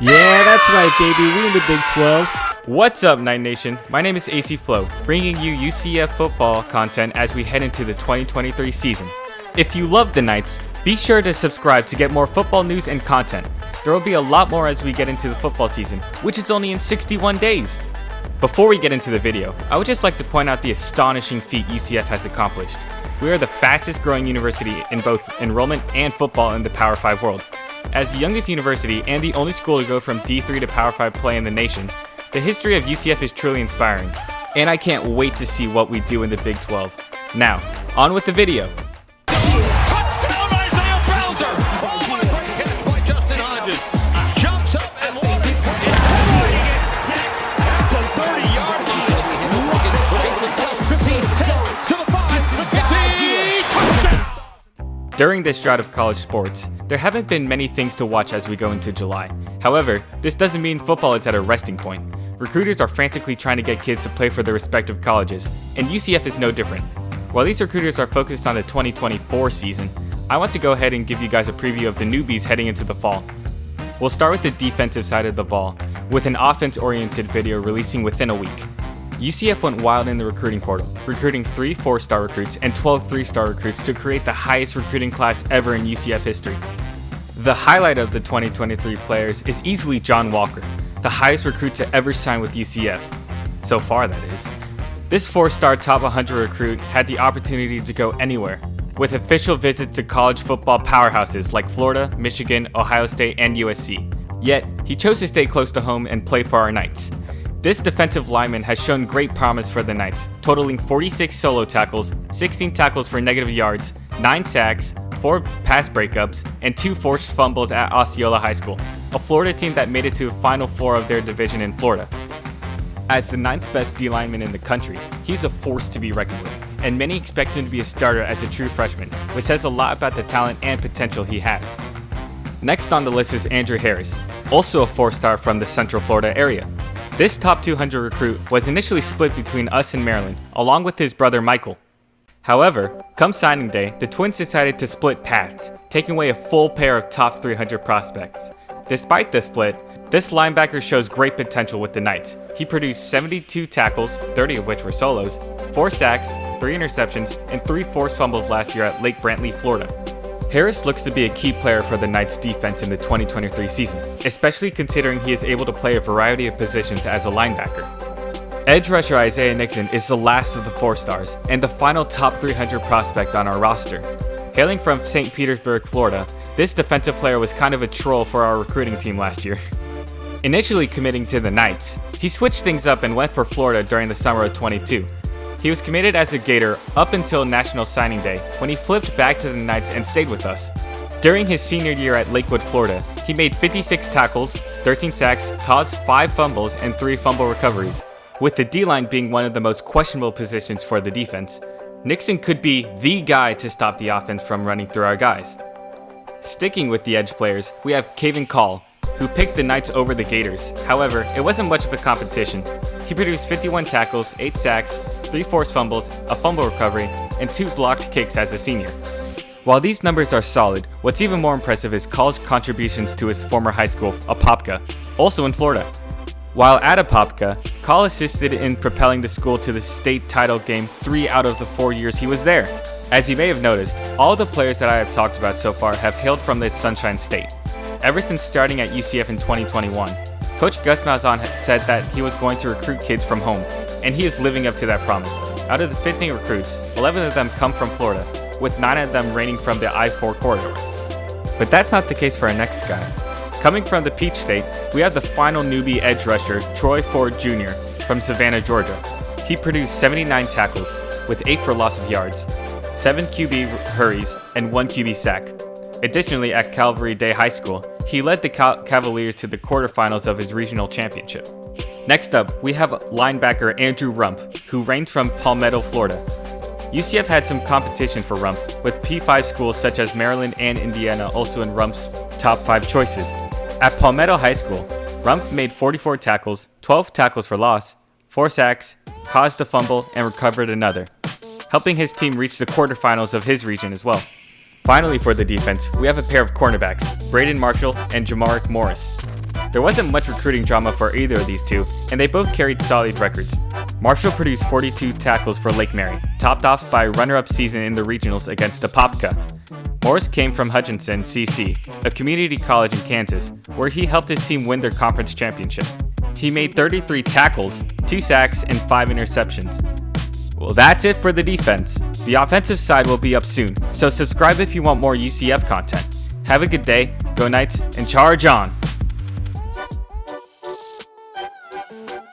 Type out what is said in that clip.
Yeah, that's right, baby. We in the Big 12. What's up, Night Nation? My name is AC Flo, bringing you UCF football content as we head into the 2023 season. If you love the Knights, be sure to subscribe to get more football news and content. There will be a lot more as we get into the football season, which is only in 61 days. Before we get into the video, I would just like to point out the astonishing feat UCF has accomplished. We are the fastest growing university in both enrollment and football in the Power 5 world. As the youngest university and the only school to go from D3 to Power 5 play in the nation, the history of UCF is truly inspiring, and I can't wait to see what we do in the Big 12. Now, on with the video. Touchdown, Isaiah Bowser! Oh, what a great catch by Justin Hodges. Jumps up and launches. He gets decked at the 30-yard line. To the 5, the 50, touchdown! During this drought of college sports, there haven't been many things to watch as we go into July. However, this doesn't mean football is at a resting point. Recruiters are frantically trying to get kids to play for their respective colleges, and UCF is no different. While these recruiters are focused on the 2024 season, I want to go ahead and give you guys a preview of the newbies heading into the fall. We'll start with the defensive side of the ball, with an offense-oriented video releasing within a week. UCF went wild in the recruiting portal, recruiting 3 4-star recruits and 12 3-star recruits to create the highest recruiting class ever in UCF history. The highlight of the 2023 players is easily John Walker, the highest recruit to ever sign with UCF. So far, that is. This 4-star top 100 recruit had the opportunity to go anywhere, with official visits to college football powerhouses like Florida, Michigan, Ohio State, and USC. Yet, he chose to stay close to home and play for our Knights. This defensive lineman has shown great promise for the Knights, totaling 46 solo tackles, 16 tackles for negative yards, 9 sacks, 4 pass breakups, and 2 forced fumbles at Osceola High School, a Florida team that made it to the Final Four of their division in Florida. As the 9th best D lineman in the country, he's a force to be reckoned with, and many expect him to be a starter as a true freshman, which says a lot about the talent and potential he has. Next on the list is Andrew Harris, also a 4-star from the Central Florida area. This top 200 recruit was initially split between us and Maryland, along with his brother Michael. However, come signing day, the twins decided to split paths, taking away a full pair of top 300 prospects. Despite this split, this linebacker shows great potential with the Knights. He produced 72 tackles, 30 of which were solos, 4 sacks, 3 interceptions, and 3 forced fumbles last year at Lake Brantley, Florida. Harris looks to be a key player for the Knights defense in the 2023 season, especially considering he is able to play a variety of positions as a linebacker. Edge rusher Isaiah Nixon is the last of the 4-stars and the final top 300 prospect on our roster. Hailing from St. Petersburg, Florida, this defensive player was kind of a troll for our recruiting team last year. Initially committing to the Knights, he switched things up and went for Florida during the summer of 22. He was committed as a Gator up until National Signing Day, when he flipped back to the Knights and stayed with us. During his senior year at Lakewood, Florida, he made 56 tackles, 13 sacks, caused 5 fumbles, and 3 fumble recoveries. With the D-line being one of the most questionable positions for the defense, Nixon could be the guy to stop the offense from running through our guys. Sticking with the edge players, we have Kaven Call, who picked the Knights over the Gators. However, it wasn't much of a competition. He produced 51 tackles, 8 sacks, 3 forced fumbles, a fumble recovery, and 2 blocked kicks as a senior. While these numbers are solid, what's even more impressive is Call's contributions to his former high school, Apopka, also in Florida. While at Apopka, Call assisted in propelling the school to the state title game 3 out of the 4 years he was there. As you may have noticed, all the players that I have talked about so far have hailed from the Sunshine State. Ever since starting at UCF in 2021, Coach Gus Malzahn said that he was going to recruit kids from home, and he is living up to that promise. Out of the 15 recruits, 11 of them come from Florida, with 9 of them reigning from the I-4 corridor. But that's not the case for our next guy. Coming from the Peach State, we have the final newbie edge rusher, Troy Ford Jr. from Savannah, Georgia. He produced 79 tackles, with 8 for loss of yards, 7 QB hurries, and 1 QB sack. Additionally, at Calvary Day High School, he led the Cavaliers to the quarterfinals of his regional championship. Next up, we have linebacker Andrew Rump, who reigned from Palmetto, Florida. UCF had some competition for Rump, with P5 schools such as Maryland and Indiana also in Rump's top 5 choices. At Palmetto High School, Rump made 44 tackles, 12 tackles for loss, 4 sacks, caused a fumble, and recovered another, helping his team reach the quarterfinals of his region as well. Finally, for the defense, we have a pair of cornerbacks, Braden Marshall and Jamarick Morris. There wasn't much recruiting drama for either of these two, and they both carried solid records. Marshall produced 42 tackles for Lake Mary, topped off by a runner-up season in the regionals against Apopka. Morris came from Hutchinson CC, a community college in Kansas, where he helped his team win their conference championship. He made 33 tackles, 2 sacks, and 5 interceptions. Well, that's it for the defense. The offensive side will be up soon, so subscribe if you want more UCF content. Have a good day, go Knights, and charge on!